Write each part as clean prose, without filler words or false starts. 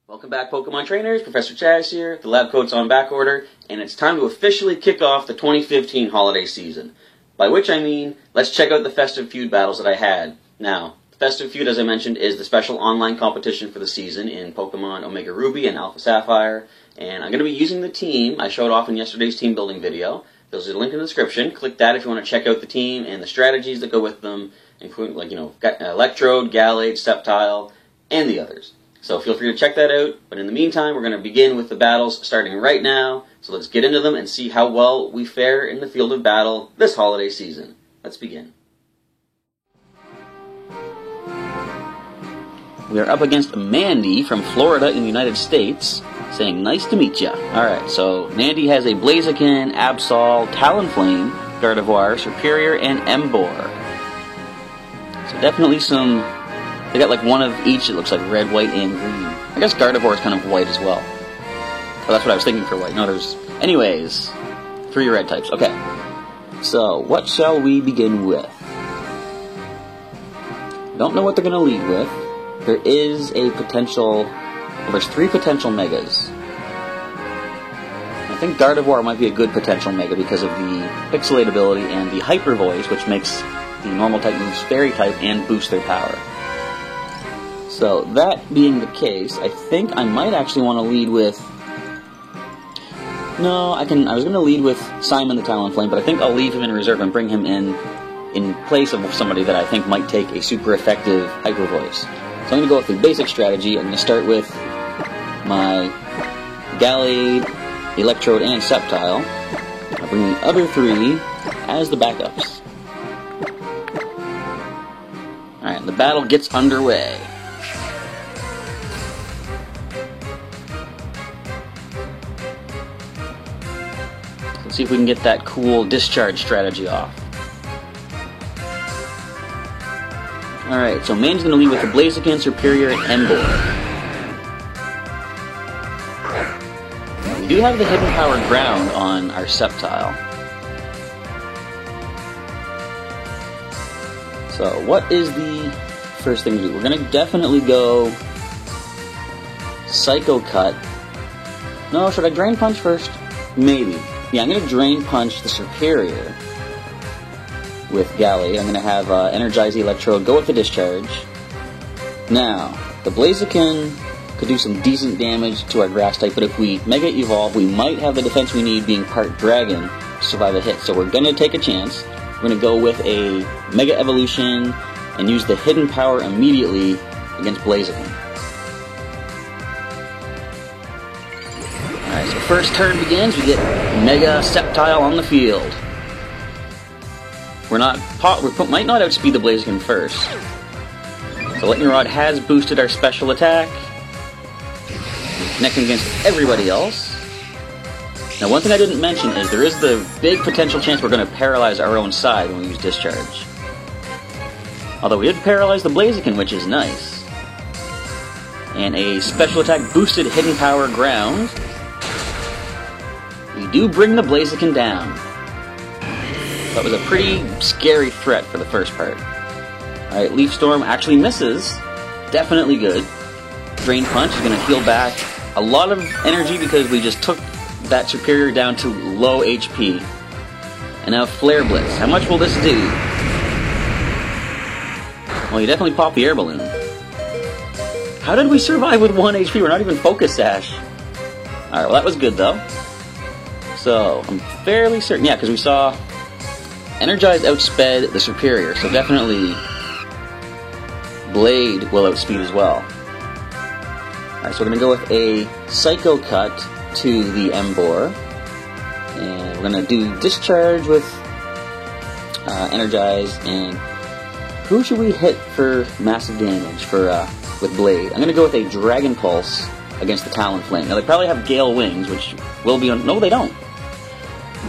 Welcome back, Pokemon trainers. Professor Chaz here. The lab coat's on back order, and it's time to officially kick off the 2015 holiday season. By which I mean, let's check out the Festive Feud battles that I had. Now, the Festive Feud, as I mentioned, is the special online competition for the season in Pokemon Omega Ruby and Alpha Sapphire, and I'm going to be using the team I showed off in yesterday's team building video. There's a link in the description. Click that if you want to check out the team and the strategies that go with them, including, Electrode, Gallade, Sceptile, and the others. So feel free to check that out, but in the meantime, we're going to begin with the battles starting right now. So let's get into them and see how well we fare in the field of battle this holiday season. Let's begin. We are up against Mandy from Florida in the United States, saying, "Nice to meet ya." Alright, so Mandy has a Blaziken, Absol, Talonflame, Gardevoir, Serperior, and Emboar. So definitely some... They got like one of each, it looks like red, white, and green. I guess Gardevoir is kind of white as well. Oh, that's what I was thinking for white. No, there's... Anyways, 3 red types. Okay. So, what shall we begin with? Don't know what they're going to lead with. There is a potential... Well, there's 3 potential Megas. I think Gardevoir might be a good potential Mega because of the Pixelate ability and the Hyper Voice, which makes the normal type moves Fairy type and boost their power. So, that being the case, I think I might actually want to lead with... No, I was going to lead with Simon the Talonflame, but I think I'll leave him in reserve and bring him in place of somebody that I think might take a super effective Hyper Voice. So I'm going to go with the basic strategy. I'm going to start with my Gallade, Electrode, and Sceptile. I'll bring the other 3 as the backups. Alright, the battle gets underway. Let's see if we can get that cool discharge strategy off. Alright, so Mandy's going to lead with the Blaziken, Serperior, and Emboar. We do have the Hidden Power Ground on our Sceptile. So, what is the first thing to do? We're going to definitely go Psycho Cut. No, should I Drain Punch first? Maybe. Yeah, I'm going to Drain Punch the Serperior with Gallade. I'm going to have Energize the Electrode, go with the Discharge. Now, the Blaziken could do some decent damage to our Grass type, but if we Mega Evolve, we might have the defense we need being part Dragon to survive a hit. So we're going to take a chance. We're going to go with a Mega Evolution and use the Hidden Power immediately against Blaziken. Alright, so first turn begins, we get Mega Sceptile on the field. We might not outspeed the Blaziken first. So Lightning Rod has boosted our special attack, connecting against everybody else. Now one thing I didn't mention is there is the big potential chance we're going to paralyze our own side when we use Discharge. Although we did paralyze the Blaziken, which is nice. And a special attack boosted Hidden Power Ground. We do bring the Blaziken down. That was a pretty scary threat for the first part. Alright, Leaf Storm actually misses. Definitely good. Drain Punch is going to heal back a lot of energy because we just took that Serperior down to low HP. And now Flare Blitz. How much will this do? Well, you definitely pop the Air Balloon. How did we survive with 1 HP? We're not even Focus Sash. Alright, well that was good though. So, I'm fairly certain, yeah, because we saw Energize outsped the Serperior, so definitely Blade will outspeed as well. Alright, so we're going to go with a Psycho Cut to the Emboar, and we're going to do Discharge with Energize, and who should we hit for massive damage with Blade? I'm going to go with a Dragon Pulse against the Talonflame. Now, they probably have Gale Wings, which will be on... No, they don't.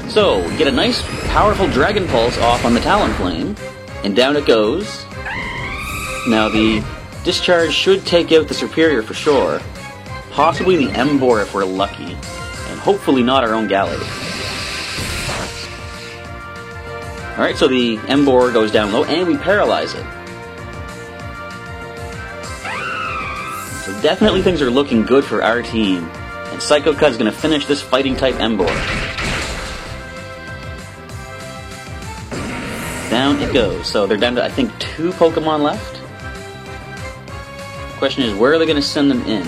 So, get a nice, powerful Dragon Pulse off on the Talonflame, and down it goes. Now, the Discharge should take out the Serperior for sure. Possibly the Emboar if we're lucky, and hopefully not our own Gallade. Alright, so the Emboar goes down low, and we paralyze it. So definitely things are looking good for our team. And Psycho Cud's going to finish this fighting-type Emboar. Down it goes. So they're down to, I think, 2 Pokemon left. The question is, where are they going to send them in?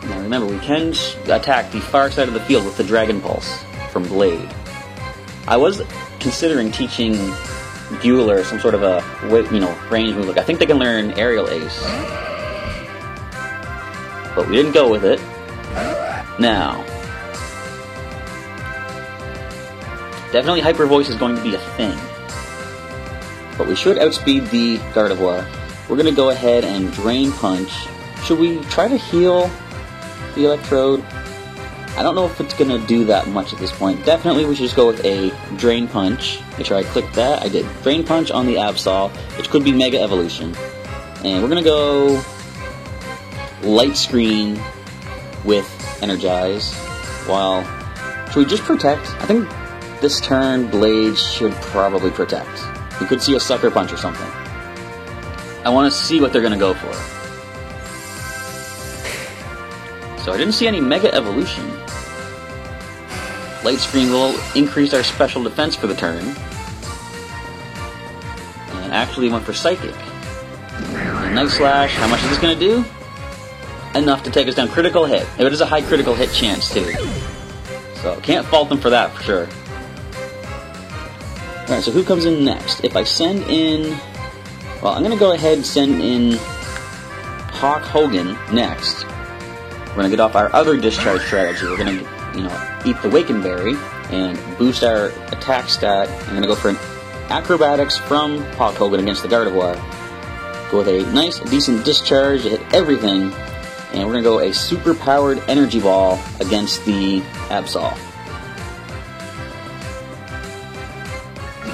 Now remember, we can attack the far side of the field with the Dragon Pulse from Blade. I was considering teaching Bueller some sort of a range move. Like, I think they can learn Aerial Ace, but we didn't go with it. Now, definitely Hyper Voice is going to be a thing, but we should outspeed the Gardevoir. We're going to go ahead and Drain Punch. Should we try to heal the Electrode? I don't know if it's going to do that much at this point. Definitely we should just go with a Drain Punch. Make sure I clicked that. I did. Drain Punch on the Absol, which could be Mega Evolution. And we're going to go Light Screen with Energize. While, should we just Protect? I think this turn Blade should probably Protect. We could see a Sucker Punch or something. I want to see what they're going to go for. So I didn't see any Mega Evolution. Light Screen will increase our special defense for the turn. And actually went for Psychic. And Night Slash, how much is this going to do? Enough to take us down. Critical hit. It is a high critical hit chance too. So can't fault them for that for sure. Alright, so who comes in next? If I send in... Well, I'm going to go ahead and send in Hawk Hogan next. We're going to get off our other discharge strategy. We're going to, eat the Waken Berry and boost our attack stat. I'm going to go for an Acrobatics from Hawk Hogan against the Gardevoir. Go with a nice, decent discharge to hit everything. And we're going to go a super-powered Energy Ball against the Absol.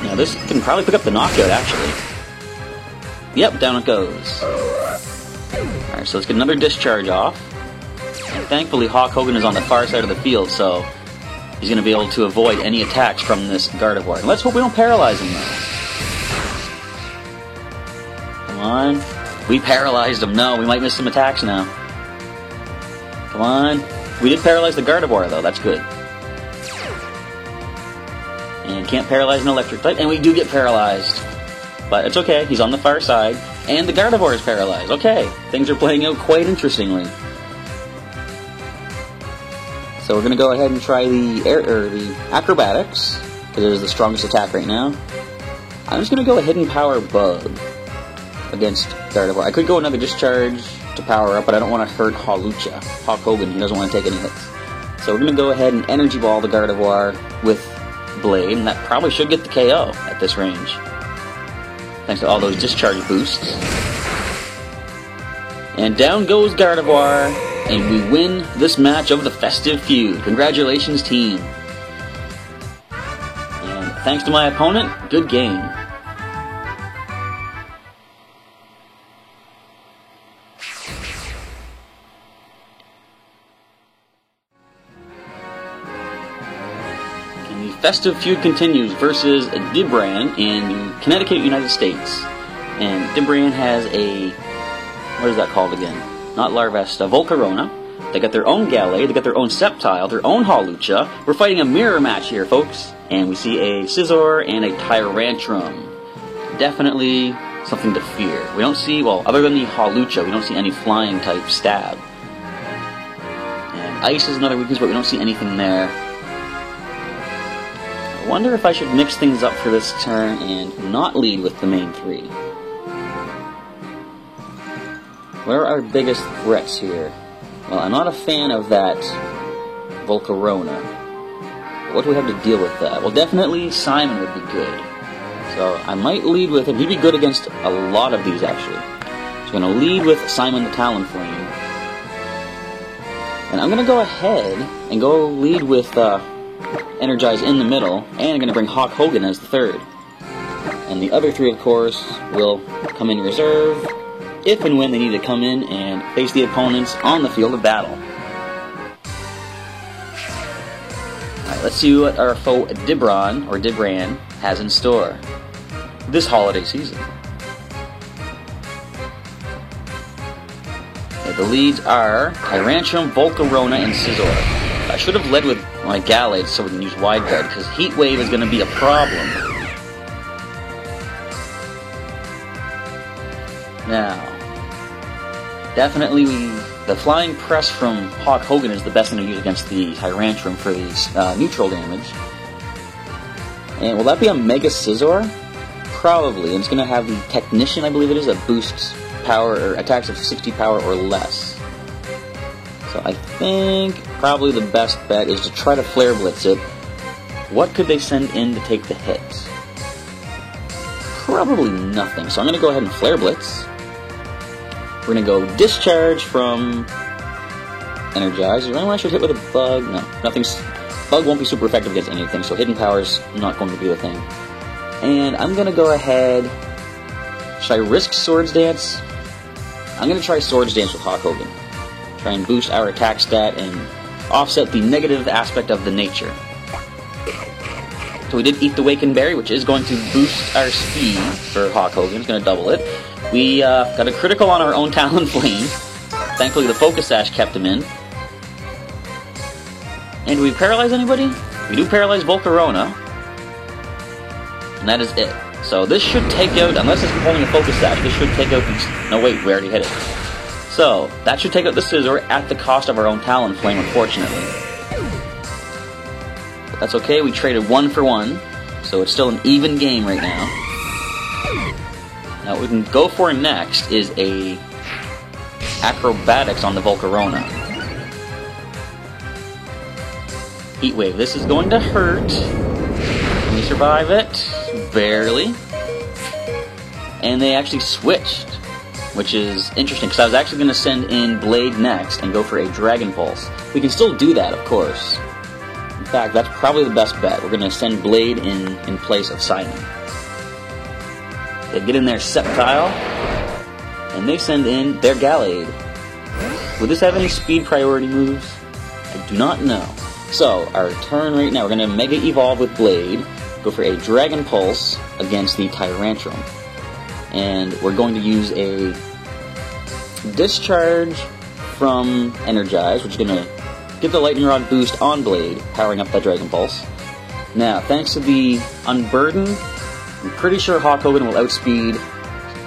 Now this can probably pick up the knockout, actually. Yep, down it goes. Alright, so let's get another discharge off. And thankfully, Hawk Hogan is on the far side of the field, so he's going to be able to avoid any attacks from this Gardevoir. And let's hope we don't paralyze him, though. Come on. We paralyzed him. No, we might miss some attacks now. Come on. We did paralyze the Gardevoir, though. That's good. And can't paralyze an electric type. And we do get paralyzed. But it's okay. He's on the far side. And the Gardevoir is paralyzed. Okay. Things are playing out quite interestingly. So we're going to go ahead and try the Acrobatics, because it is the strongest attack right now. I'm just going to go a Hidden Power Bug against Gardevoir. I could go another Discharge to power up, but I don't want to hurt Hawlucha. Hawk Hogan, he doesn't want to take any hits. So we're going to go ahead and Energy Ball the Gardevoir with Blade, and that probably should get the KO at this range. Thanks to all those Discharge boosts. And down goes Gardevoir. And we win this match of the Festive Feud. Congratulations, team. And thanks to my opponent, good game. And the Festive Feud continues versus Dibran in Connecticut, United States. And Dibran has a... what is that called again? Not Larvesta, Volcarona. They got their own Gallade, they got their own Sceptile, their own Hawlucha. We're fighting a mirror match here, folks. And we see a Scizor and a Tyrantrum. Definitely something to fear. We don't see, well, other than the Hawlucha, we don't see any flying type stab. And Ice is another weakness, but we don't see anything there. I wonder if I should mix things up for this turn and not lead with the main three. Where are our biggest threats here? Well, I'm not a fan of that Volcarona. What do we have to deal with that? Well, definitely Simon would be good. So I might lead with him. He'd be good against a lot of these, actually. So I'm going to lead with Simon the Talonflame. And I'm going to go ahead and go lead with Energize in the middle. And I'm going to bring Hawk Hogan as the third. And the other three, of course, will come in reserve if and when they need to come in and face the opponents on the field of battle. Alright, let's see what our foe Dibran has in store this holiday season. The leads are Tyrantrum, Volcarona, and Scizor. I should have led with my Gallade so we can use Wide Guard, because Heat Wave is going to be a problem. Now, definitely the Flying Press from Hawk Hogan is the best thing to use against the Tyrantrum for these neutral damage. And will that be a Mega Scizor? Probably. And it's going to have the Technician, I believe it is, that boosts power or attacks of 60 power or less. So I think probably the best bet is to try to Flare Blitz it. What could they send in to take the hit? Probably nothing. So I'm going to go ahead and Flare Blitz. We're going to go Discharge from Energize. Is there anyone I should hit with a Bug? No, nothing's... Bug won't be super effective against anything, so Hidden Power's not going to be a thing. And I'm going to go ahead... Should I risk Swords Dance? I'm going to try Swords Dance with Hawk Hogan. Try and boost our attack stat and offset the negative aspect of the nature. So we did eat the Waken Berry, which is going to boost our speed for Hawk Hogan. It's going to double it. We got a critical on our own Talonflame. Thankfully the Focus Sash kept him in. And do we paralyze anybody? We do paralyze Volcarona. And that is it. So this should take out, unless it's holding a Focus Sash, this should take out these... No wait, we already hit it. So, that should take out the Scizor at the cost of our own Talonflame, unfortunately. But that's okay, we traded 1 for 1. So it's still an even game right now. Now what we can go for next is a Acrobatics on the Volcarona. Heat Wave. This is going to hurt. Can we survive it? Barely. And they actually switched, which is interesting, because I was actually going to send in Blade next and go for a Dragon Pulse. We can still do that, of course. In fact, that's probably the best bet. We're going to send Blade in place of Simon. They get in their Sceptile, and they send in their Gallade. Would this have any speed priority moves? I do not know. So, our turn right now, we're going to Mega Evolve with Blade, go for a Dragon Pulse against the Tyrantrum. And we're going to use a Discharge from Energize, which is going to get the Lightning Rod boost on Blade, powering up that Dragon Pulse. Now, thanks to the Unburden, I'm pretty sure Hawk Hogan will outspeed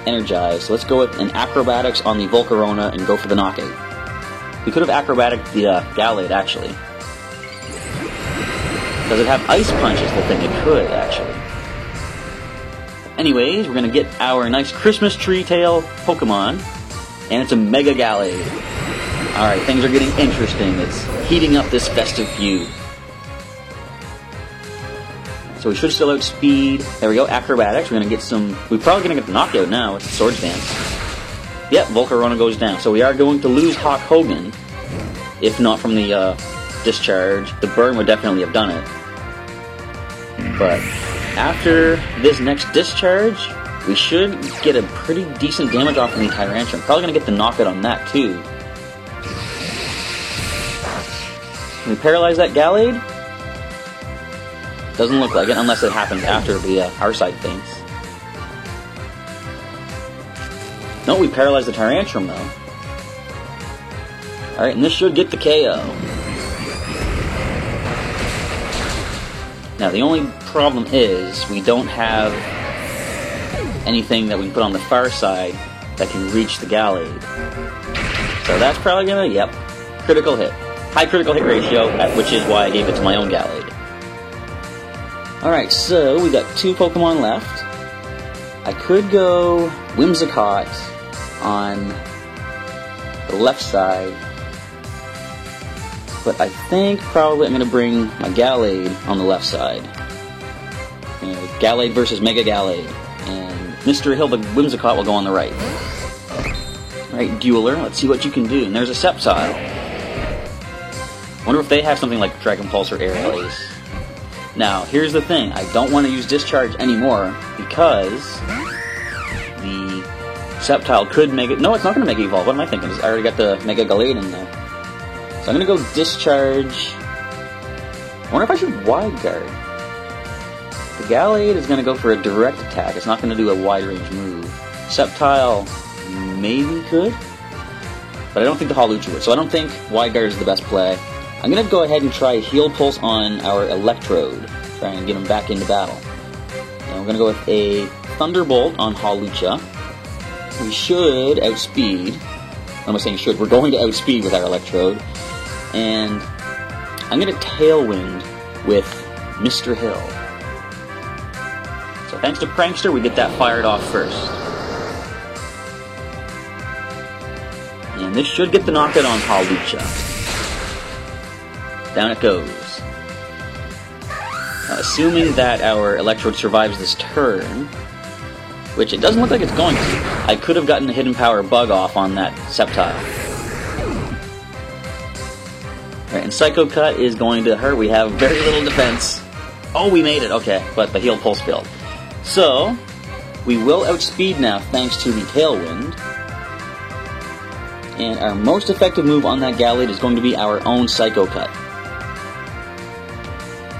Energize. So let's go with an Acrobatics on the Volcarona and go for the knockout. We could have Acrobatic the Gallade, actually. Does it have Ice Punch is the thing? It could, actually. Anyways, we're going to get our nice Christmas Tree Tail Pokemon, and it's a Mega Gallade. Alright, things are getting interesting. It's heating up this festive feud. So we should still outspeed. There we go, Acrobatics. We're going to get some... We're probably going to get the knockout now with the Swords Dance. Yep, Volcarona goes down. So we are going to lose Hawk Hogan, if not from the Discharge. The burn would definitely have done it. But after this next Discharge, we should get a pretty decent damage off of the Tyrantrum. Probably going to get the knockout on that too. Can we paralyze that Gallade? Doesn't look like it, unless it happens after the our side faints. No, we paralyzed the Tyrantrum though. Alright, and this should get the KO. Now, the only problem is we don't have anything that we can put on the far side that can reach the Gallade. So that's probably gonna, yep, critical hit. High critical hit ratio, which is why I gave it to my own Gallade. Alright, so we got 2 Pokemon left. I could go Whimsicott on the left side, but I think probably I'm going to bring my Gallade on the left side. Gallade versus Mega Gallade. And Mr. Hill, the Whimsicott, will go on the right. Alright, Dueler, let's see what you can do. And there's a Sceptile. Wonder if they have something like Dragon Pulse or Aerial Ace. Now, here's the thing. I don't want to use Discharge anymore because the Sceptile could make it... No, it's not going to make it evolve. What am I thinking? I already got the Mega Gallade in there. So I'm going to go Discharge. I wonder if I should Wide Guard. The Gallade is going to go for a direct attack. It's not going to do a wide range move. Sceptile maybe could. but I don't think the Hawlucha would. So I don't think Wide Guard is the best play. I'm going to go ahead and try Heal Pulse on our Electrode, try and get him back into battle. And we're going to go with a Thunderbolt on Hawlucha. We should outspeed. I'm not saying should, we're going to outspeed with our Electrode. And I'm going to Tailwind with Mr. Hill. So thanks to Prankster, we get that fired off first. And this should get the knockout on Hawlucha. Down it goes. Now, assuming that our Electrode survives this turn, which it doesn't look like it's going to, I could have gotten a Hidden Power Bug off on that Sceptile. Right, and Psycho Cut is going to hurt. We have very little defense. Oh, we made it. Okay, but the Heal Pulse failed. So, we will outspeed now thanks to the Tailwind. And our most effective move on that Gallade is going to be our own Psycho Cut.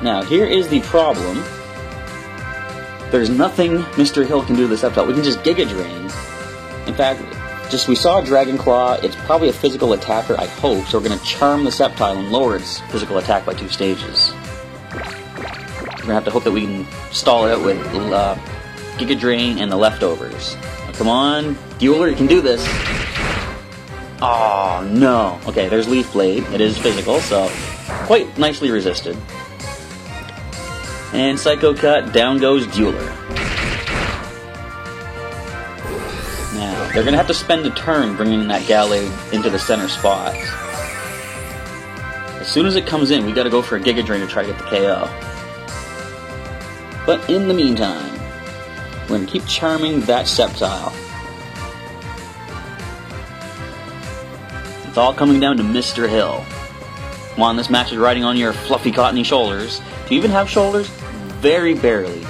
Now, here is the problem. There's nothing Mr. Hill can do to the Sceptile. We can just Giga Drain. In fact, we saw Dragon Claw. It's probably a physical attacker, I hope, so we're going to charm the Sceptile and lower its physical attack by 2 stages. We're going to have to hope that we can stall it out with Giga Drain and the leftovers. Now, come on, Dueler, you can do this. Oh, no. Okay, there's Leaf Blade. It is physical, so quite nicely resisted. And Psycho Cut, down goes Dueler. Now, they're going to have to spend a turn bringing that Gallade into the center spot. As soon as it comes in, we got to go for a Giga Drain to try to get the KO. But in the meantime, we're going to keep charming that Sceptile. It's all coming down to Mr. Hill. Come on, this match is riding on your fluffy, cottony shoulders. Do you even have shoulders? Very barely.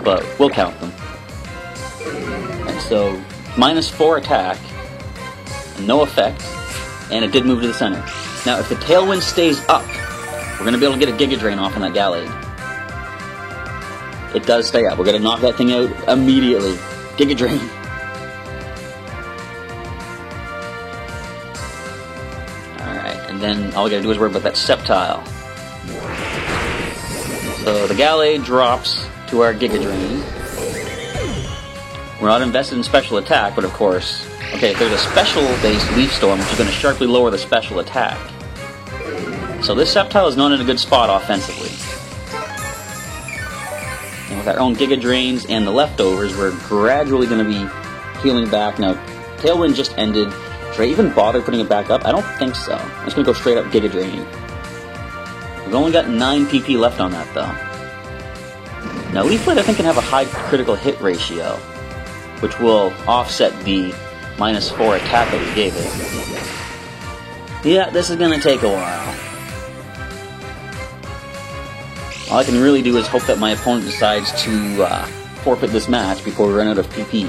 But we'll count them. And so, -4 attack, no effect, and it did move to the center. Now, if the Tailwind stays up, we're going to be able to get a Giga Drain off on that Gallade. It does stay up. We're going to knock that thing out immediately. Giga Drain. And then all we gotta do is worry about that Sceptile. So the Gallade drops to our Giga Drain. We're not invested in special attack, but of course, okay, if there's a special-based Leaf Storm, which is going to sharply lower the special attack. So this Sceptile is not in a good spot offensively. And with our own Giga Drains and the leftovers, we're gradually going to be healing back. Now, Tailwind just ended. Should I even bother putting it back up? I don't think so. I'm just going to go straight up Giga Drain. We've only got 9 PP left on that, though. Now, Leaf Blade, I think, can have a high critical hit ratio, which will offset the -4 attack that we gave it. Yeah, this is going to take a while. All I can really do is hope that my opponent decides to forfeit this match before we run out of PP.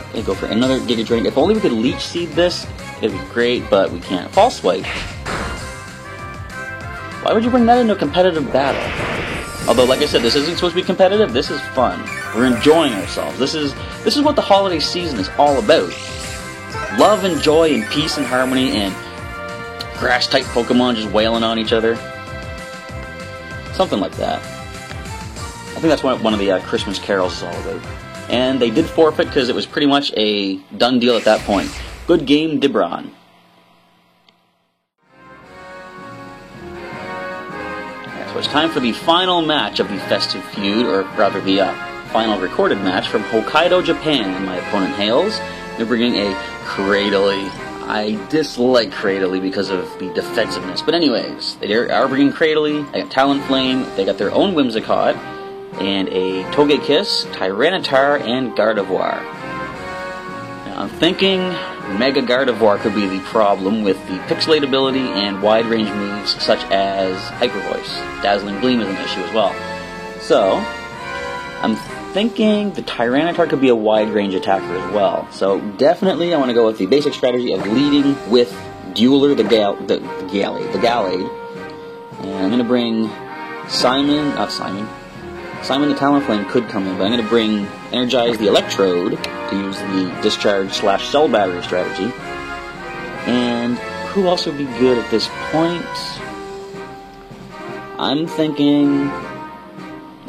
Okay, go for another Giga Drain. If only we could Leech Seed this, it'd be great, but we can't. False Swipe. Why would you bring that into a competitive battle? Although, like I said, this isn't supposed to be competitive. This is fun. We're enjoying ourselves. This is what the holiday season is all about. Love and joy and peace and harmony and grass-type Pokemon just wailing on each other. Something like that. I think that's what one of the Christmas carols is all about. And they did forfeit because it was pretty much a done deal at that point. Good game, Dibron. So it's time for the final match of the Festive Feud, or rather the final recorded match from Hokkaido, Japan. And my opponent hails. They're bringing a Cradily. I dislike Cradily because of the defensiveness. But anyways, they are bringing Cradily. They got Talonflame. They got their own Whimsicott. And a Togekiss, Tyranitar, and Gardevoir. Now, I'm thinking Mega Gardevoir could be the problem with the Pixelate ability and wide-range moves such as Hyper Voice. Dazzling Gleam is an issue as well. So, I'm thinking the Tyranitar could be a wide-range attacker as well. So, definitely I want to go with the basic strategy of leading with Dueler, the Gallade. And I'm going to bring Simon the Talonflame could come in, but I'm going to bring Energize the Electrode to use the discharge/cell battery strategy. And who else would be good at this point? I'm thinking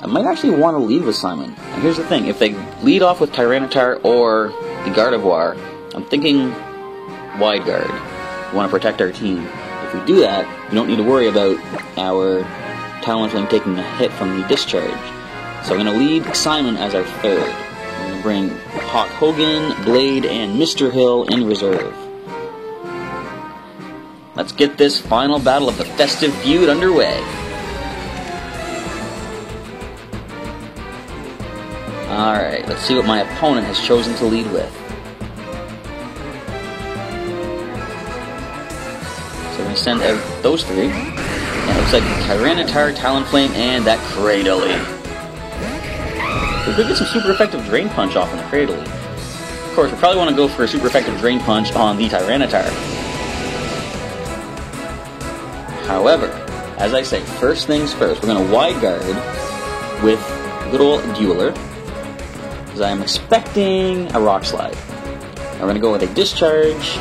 I might actually want to lead with Simon. And here's the thing, if they lead off with Tyranitar or the Gardevoir, I'm thinking Wide Guard. We want to protect our team. If we do that, we don't need to worry about our Talonflame taking a hit from the discharge. So I'm going to lead Simon as our third. I'm going to bring Hawk Hogan, Blade, and Mr. Hill in reserve. Let's get this final battle of the festive feud underway. Alright, let's see what my opponent has chosen to lead with. So we're going to send out those three. And it looks like Tyranitar, Talonflame, and that Cradily. We could get some super effective Drain Punch off in the Cradily. Of course, we probably want to go for a super effective Drain Punch on the Tyranitar. However, as I say, first things first, we're going to Wide Guard with good old Dueler, because I am expecting a Rock Slide. Now we're going to go with a Discharge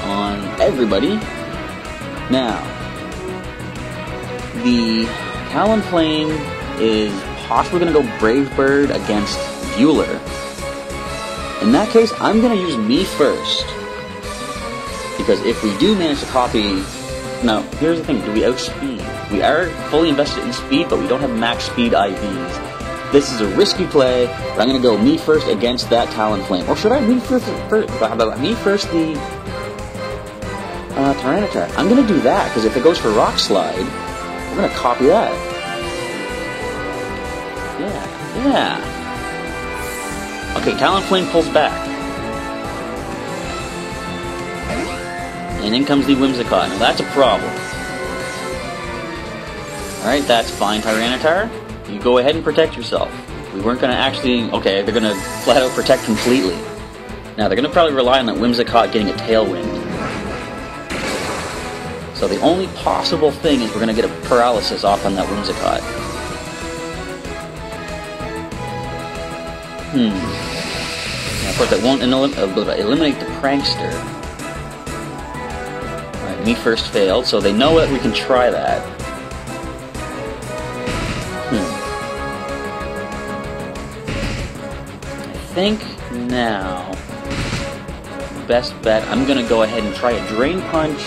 on everybody. Now, the Talonflame is possibly going to go Brave Bird against Dueler. In that case, I'm going to use me first, because if we do manage to copy... Now, here's the thing, do we outspeed? We are fully invested in speed, but we don't have max speed IVs. This is a risky play, but I'm going to go me first against that Talonflame. Or should I me first the Tyranitar? I'm going to do that, because if it goes for Rock Slide, we're going to copy that. Yeah. Okay, Talonflame pulls back. And in comes the Whimsicott. Now that's a problem. Alright, that's fine, Tyranitar. You go ahead and protect yourself. We weren't going to actually... Okay, they're going to flat out protect completely. Now, they're going to probably rely on that Whimsicott getting a Tailwind. So the only possible thing is we're going to get a Paralysis off on that Whimsicott. Now, of course, that won't eliminate the Prankster. Alright, me first failed, so they know that we can try that. I think now, best bet, I'm going to go ahead and try a Drain Punch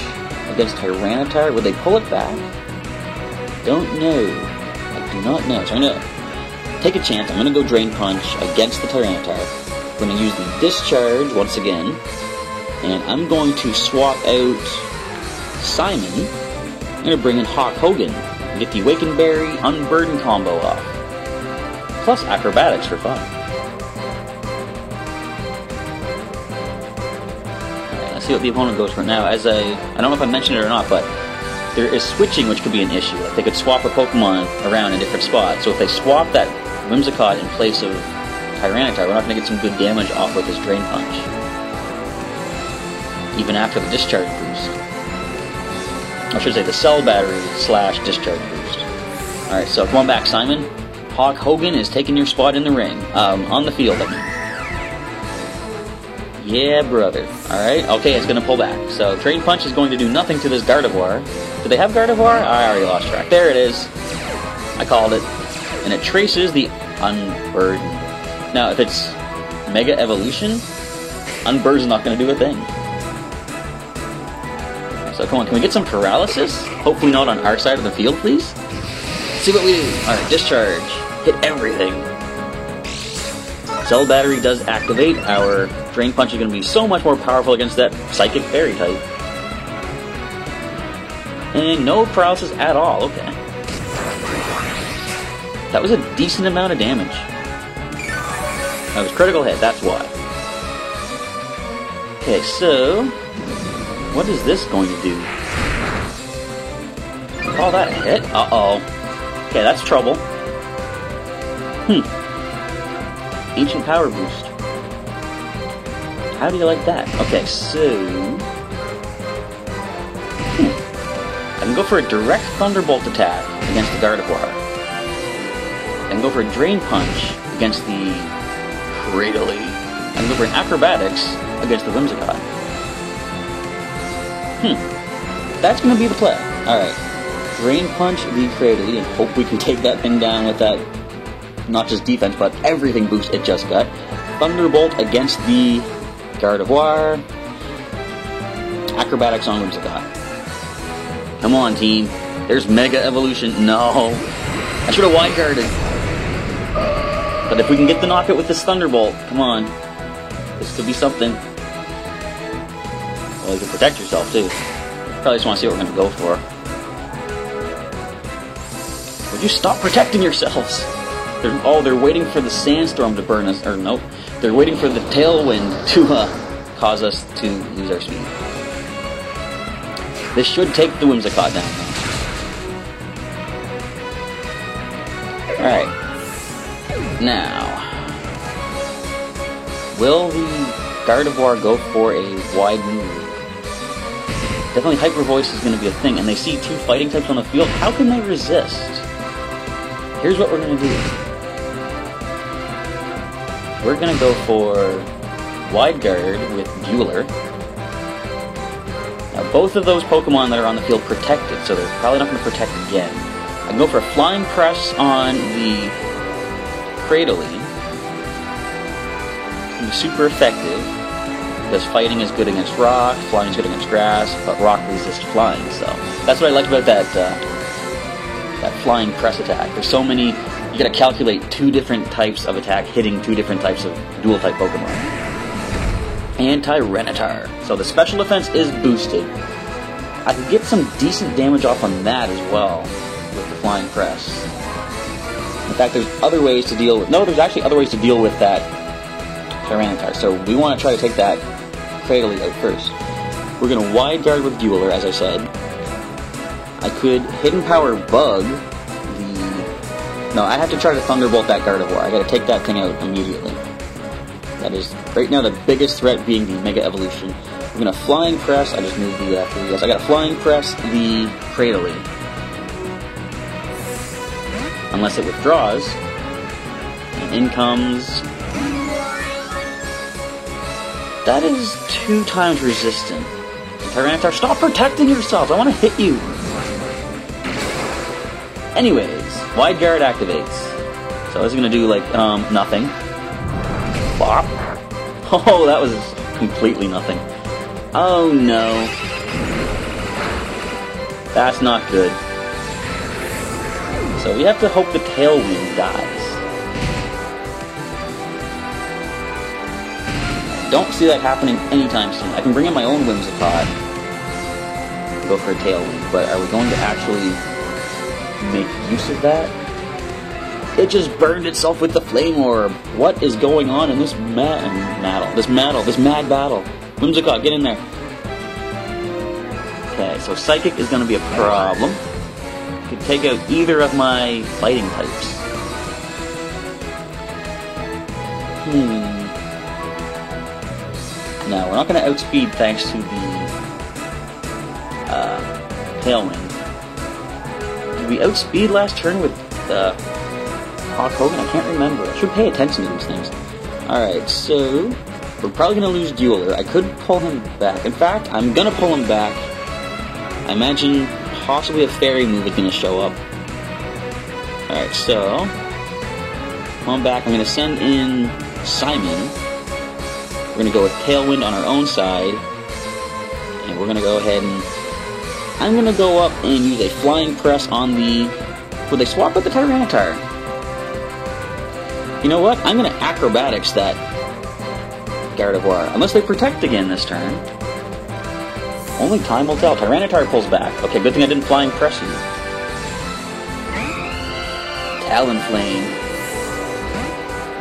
against Tyranitar. Would they pull it back? Don't know. I do not know. So I'm going to take a chance. I'm going to go Drain Punch against the Tyranitar. I'm going to use the Discharge once again. And I'm going to swap out Simon. I'm going to bring in Hawk Hogan and get the Awaken Berry Unburden combo off. Plus Acrobatics for fun. Alright, let's see what the opponent goes for now. As I don't know if I mentioned it or not, but there is switching, which could be an issue. Like they could swap a Pokemon around in different spots. So if they swap that Whimsicott in place of Tyranitar, we're not going to get some good damage off with this Drain Punch. Even after the Discharge boost. I should say the Cell Battery / Discharge boost. Alright, so come on back, Simon. Hawk Hogan is taking your spot in the ring. On the field, I mean. Yeah, brother. Alright, okay, it's going to pull back. So Drain Punch is going to do nothing to this Gardevoir. Do they have Gardevoir? I already lost track. There it is. I called it. And it traces the Unburden. Now, if it's Mega Evolution, Unburden's not going to do a thing. So come on, can we get some Paralysis? Hopefully not on our side of the field, please. Let's see what we do. Alright, Discharge. Hit everything. Cell Battery does activate. Our Drain Punch is going to be so much more powerful against that Psychic Fairy type. And no Paralysis at all. Okay. That was a decent amount of damage. That was critical hit, that's why. Okay, so... what is this going to do? Call that a hit? Uh-oh. Okay, that's trouble. Ancient Power Boost. How do you like that? Okay, so... I can go for a direct Thunderbolt attack against the Gardevoir. And can go for a Drain Punch against the Cradily. I can go for an Acrobatics against the Whimsicott. That's going to be the play. Alright. Drain Punch the Cradily and hope we can take that thing down with that, not just defense, but everything boost it just got. Thunderbolt against the Gardevoir. Acrobatics on Whimsicott. Come on, team. There's Mega Evolution. No. I should have wide guarded. But if we can get the knockout with this Thunderbolt, come on. This could be something. Well, you can protect yourself, too. Probably just want to see what we're going to go for. Would you stop protecting yourselves? They're waiting for the Sandstorm to burn us. Or, nope. They're waiting for the Tailwind to cause us to lose our speed. This should take the Whimsicott down. Alright. Now, will the Gardevoir go for a wide move? Definitely Hyper Voice is going to be a thing, and they see two fighting types on the field. How can they resist? Here's what we're going to do. We're going to go for Wide Guard with Bueller. Now, both of those Pokemon that are on the field protected, so they're probably not going to protect again. I can go for a Flying Press on the Cradily. It's going to be super effective, because fighting is good against rock, flying is good against grass, but rock resists flying, so that's what I liked about that Flying Press attack. There's so many, you gotta calculate two different types of attack hitting two different types of dual-type Pokemon. And Tyranitar. So the special defense is boosted. I could get some decent damage off on that as well with the Flying Press. In fact, there's other ways to deal with... No, there's actually other ways to deal with that Tyranitar. So we want to try to take that Cradily out first. We're going to Wide Guard with Bueller, as I said. I could Hidden Power Bug the... No, I have to try to Thunderbolt that Gardevoir. I got to take that thing out immediately. That is, right now, the biggest threat being the Mega Evolution. We're going to Flying Press. I just moved the 3S. I got to Flying Press the Cradily. Unless it withdraws. And in comes... That is 2 times resistant. Tyranitar, stop protecting yourself! I want to hit you! Anyways, Wide Guard activates. So this is going to do, like, nothing. Bop. Oh, that was completely nothing. Oh, no. That's not good. So we have to hope the Tailwind dies. Don't see that happening anytime soon. I can bring in my own Whimsicott, go for a Tailwind, but are we going to actually make use of that? It just burned itself with the Flame Orb. What is going on in this mad battle? Whimsicott, get in there. Okay, so Psychic is going to be a problem. Could take out either of my fighting types. No, we're not going to outspeed thanks to the Tailwind. Did we outspeed last turn with Hawk Hogan? I can't remember. I should pay attention to these things. Alright, so we're probably going to lose Dueler. I could pull him back. In fact, I'm going to pull him back. I imagine possibly a Fairy move is going to show up. Alright, so come on back. I'm going to send in Simon. We're going to go with Tailwind on our own side. And we're going to go ahead and... I'm going to go up and use a Flying Press on the... Will they swap out the Tyranitar? You know what? I'm going to Acrobatics that Gardevoir. Unless they protect again this turn. Only time will tell. Tyranitar pulls back. Okay, good thing I didn't Flying Press you. Talonflame.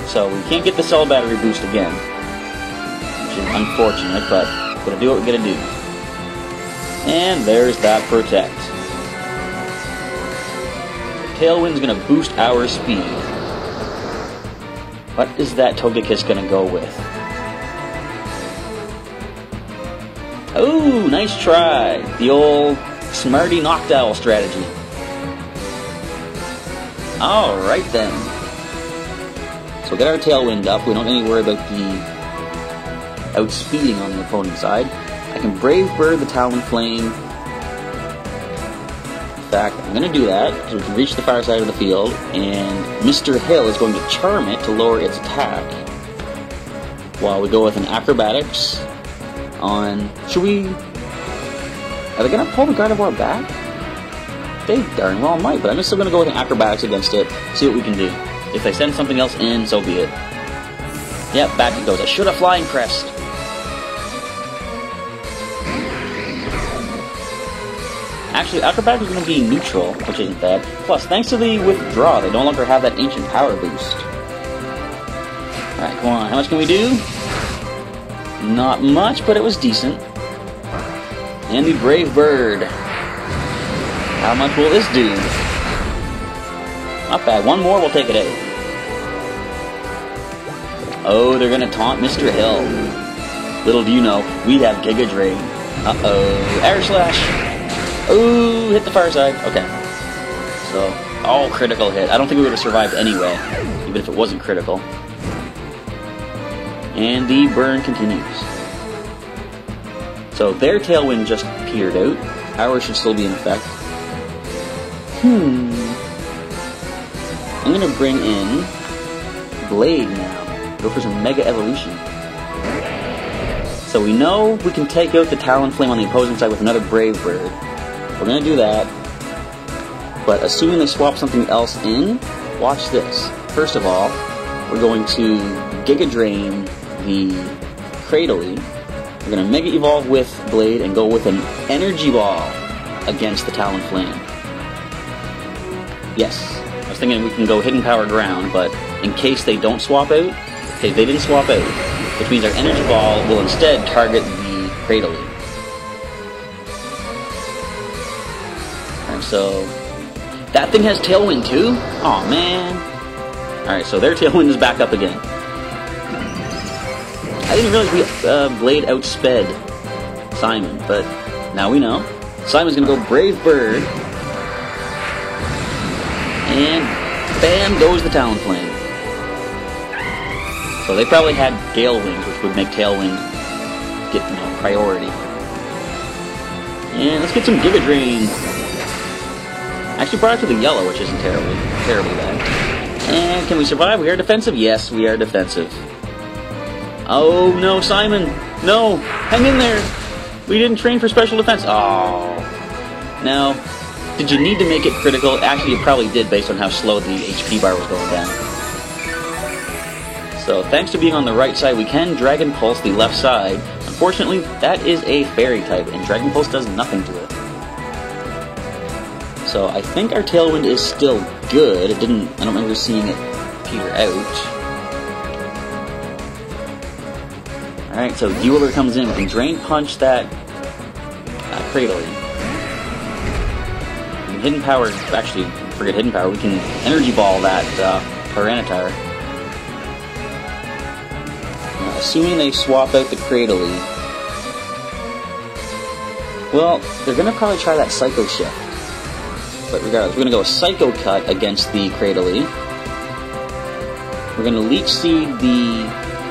So we can't get the Cell Battery boost again. Which is unfortunate, but we're going to do what we're going to do. And there's that Protect. Tailwind's going to boost our speed. What is that Togekiss going to go with? Oh, nice try. The old Smarty Noctowl strategy. Alright then. So we'll get our Tailwind up. We don't need to worry about the outspeeding on the opponent's side. I can Brave Bird the Talonflame. In fact, I'm going to do that so we can reach the far side of the field, and Mr. Hill is going to charm it to lower its attack. While we go with an Acrobatics on... Should we... Are they going to pull the Gardevoir back? They darn well might, but I'm still going to go with an Acrobatics against it, see what we can do. If they send something else in, so be it. Yep, back it goes. I should have Flying Crest. Actually, Acrobatics is going to be neutral, which isn't bad. Plus, thanks to the Withdraw, they no longer have that Ancient Power boost. Alright, come on. How much can we do? Not much, but it was decent. And the Brave Bird. How much will this do? Not bad. One more, we'll take it out. Oh, they're going to taunt Mr. Hill. Little do you know, we have Giga Drain. Uh-oh. Air Slash. Ooh, hit the far side. Okay. So, all critical hit. I don't think we would have survived anyway, even if it wasn't critical. And the burn continues. So their Tailwind just petered out. Ours should still be in effect. I'm going to bring in Blade now. Go for some Mega Evolution. So we know we can take out the Talonflame on the opposing side with another Brave Bird. We're going to do that, but assuming they swap something else in, watch this. First of all, we're going to Giga Drain the Cradily. We're going to Mega Evolve with Blade and go with an Energy Ball against the Talonflame. Yes, I was thinking we can go Hidden Power Ground, but in case they don't swap out, okay, they didn't swap out, which means our Energy Ball will instead target the Cradily. So, that thing has Tailwind too? Aw, man. Alright, so their Tailwind is back up again. I didn't realize we Blade outsped Simon, but now we know. Simon's gonna go Brave Bird. And bam goes the Talonflame. So they probably had Gale Wings, which would make Tailwind get priority. And let's get some Giga Drain. Actually brought it to the yellow, which isn't terribly bad. And can we survive? We are defensive? Yes, we are defensive. Oh no, Simon! No! Hang in there! We didn't train for special defense. Oh. Now, did you need to make it critical? Actually, you probably did based on how slow the HP bar was going down. So, thanks to being on the right side, we can Dragon Pulse the left side. Unfortunately, that is a Fairy type, and Dragon Pulse does nothing to it. So I think our Tailwind is still good. I don't remember seeing it peter out. Alright, so Dueler comes in. We can Drain Punch that Cradily. We can Hidden Power, actually, forget Hidden Power, we can Energy Ball that Tyranitar. Now, assuming they swap out the Cradily, well, they're going to probably try that Psycho Shift. But regardless, we're going to go Psycho Cut against the Cradily. We're going to Leech Seed the...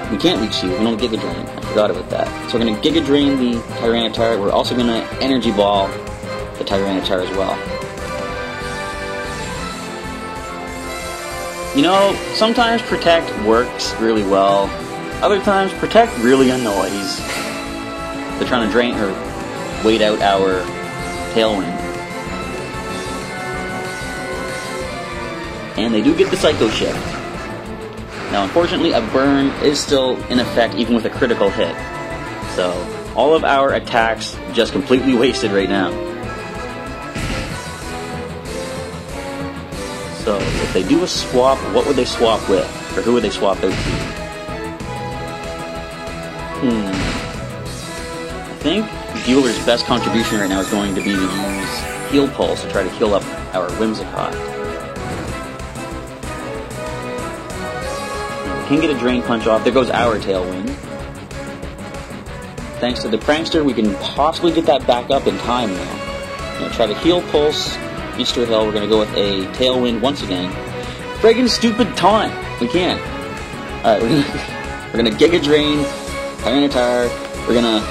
We can't Leech Seed, we don't Giga Drain. I forgot about that. So we're going to Giga Drain the Tyranitar. We're also going to Energy Ball the Tyranitar as well. You know, sometimes Protect works really well. Other times, Protect really annoys. They're trying to drain or wait out our Tailwind. And they do get the Psycho Shift. Now, unfortunately, a burn is still in effect even with a critical hit. So, all of our attacks just completely wasted right now. So, if they do a swap, what would they swap with? Or who would they swap out to? I think Bueller's best contribution right now is going to be to use Heal Pulse to try to heal up our Whimsicott. Can get a Drain Punch off. There goes our Tailwind. Thanks to the Prankster, we can possibly get that back up in time now. We're going to try to Heal Pulse Mr. Hill. We're going to go with a Tailwind once again. Friggin' stupid taunt. We can't. Alright, we're gonna Giga Drain Tyranitar. We're gonna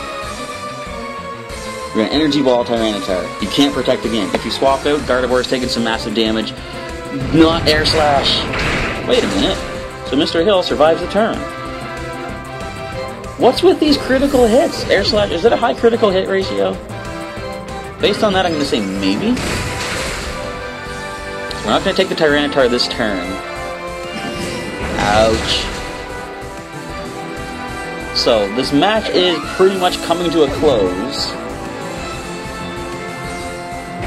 Energy Ball Tyranitar. You can't protect again. If you swap out, Gardevoir's taking some massive damage. Not Air Slash. Wait a minute. So Mr. Hill survives the turn. What's with these critical hits? Air Slash, is it a high critical hit ratio? Based on that, I'm going to say maybe. We're not going to take the Tyranitar this turn. Ouch. So, this match is pretty much coming to a close.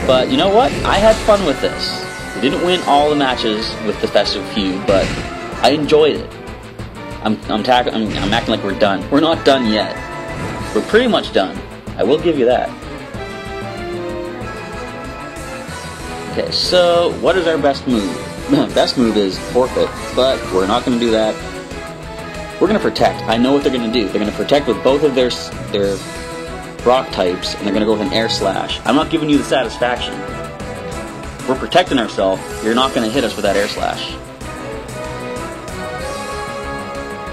But you know what? I had fun with this. We didn't win all the matches with the Festive Feud, but I enjoyed it. I'm acting like we're done. We're not done yet. We're pretty much done. I will give you that. Okay, so what is our best move? Best move is forfeit, but we're not going to do that. We're going to protect. I know what they're going to do. They're going to protect with both of their rock types, and they're going to go with an Air Slash. I'm not giving you the satisfaction. We're protecting ourselves. You're not going to hit us with that Air Slash.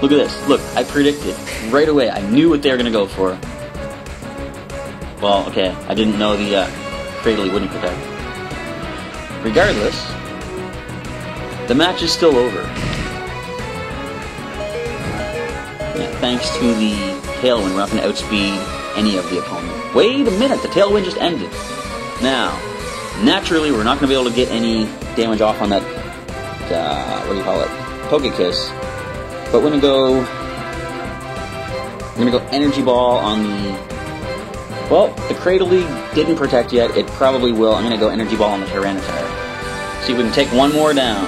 Look at this. Look, I predicted right away. I knew what they were going to go for. Well, okay, I didn't know the Cradily wouldn't protect. Regardless, the match is still over. Yeah, thanks to the Tailwind, we're not going to outspeed any of the opponent. Wait a minute, the Tailwind just ended. Now, naturally, we're not going to be able to get any damage off on that, what do you call it, Pokekiss. But we're going to go Energy Ball on the, well, the Cradily didn't protect yet. It probably will. I'm going to go Energy Ball on the Tyranitar. See if we can take one more down.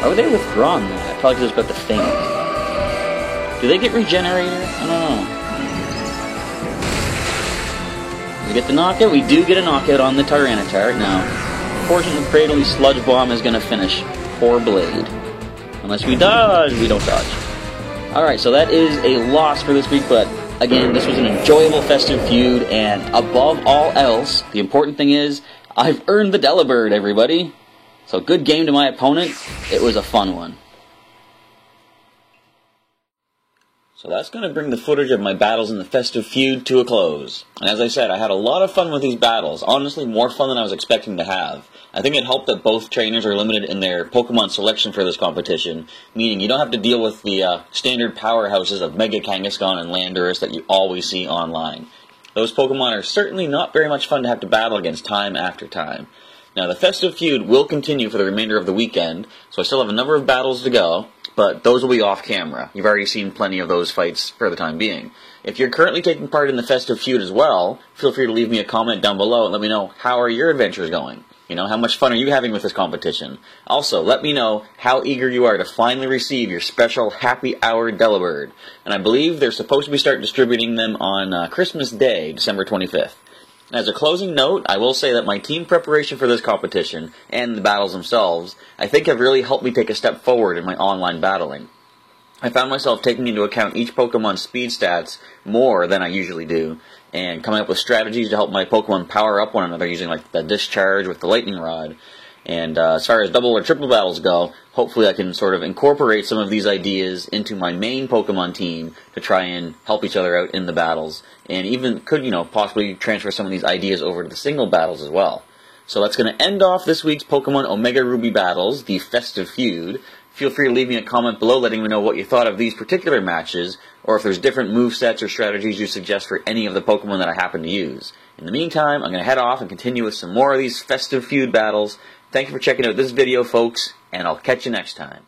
Why would they withdraw that? Probably because it's about the thing. Do they get Regenerator? I don't know. We get the knockout. We do get a knockout on the Tyranitar. Now, fortunately, Cradily Sludge Bomb is going to finish. Poor Blade. Unless we dodge, we don't dodge. Alright, so that is a loss for this week, but again, this was an enjoyable Festive Feud, and above all else, the important thing is, I've earned the Delibird, everybody. So good game to my opponent. It was a fun one. So that's going to bring the footage of my battles in the Festive Feud to a close. And as I said, I had a lot of fun with these battles. Honestly, more fun than I was expecting to have. I think it helped that both trainers are limited in their Pokemon selection for this competition, meaning you don't have to deal with the standard powerhouses of Mega Kangaskhan and Landorus that you always see online. Those Pokemon are certainly not very much fun to have to battle against time after time. Now, the Festive Feud will continue for the remainder of the weekend, so I still have a number of battles to go, but those will be off camera. You've already seen plenty of those fights for the time being. If you're currently taking part in the Festive Feud as well, feel free to leave me a comment down below and let me know how are your adventures going. You know, how much fun are you having with this competition? Also, let me know how eager you are to finally receive your special Happy Hour Delibird. And I believe they're supposed to be start distributing them on Christmas Day, December 25th. As a closing note, I will say that my team preparation for this competition, and the battles themselves, I think have really helped me take a step forward in my online battling. I found myself taking into account each Pokemon's speed stats more than I usually do, and coming up with strategies to help my Pokemon power up one another using like the Discharge with the Lightning Rod. And as far as double or triple battles go, hopefully I can sort of incorporate some of these ideas into my main Pokemon team to try and help each other out in the battles, and even could, you know, possibly transfer some of these ideas over to the single battles as well. So that's going to end off this week's Pokemon Omega Ruby battles, the Festive Feud. Feel free to leave me a comment below letting me know what you thought of these particular matches, or if there's different movesets or strategies you suggest for any of the Pokemon that I happen to use. In the meantime, I'm going to head off and continue with some more of these Festive Feud battles. Thank you for checking out this video, folks, and I'll catch you next time.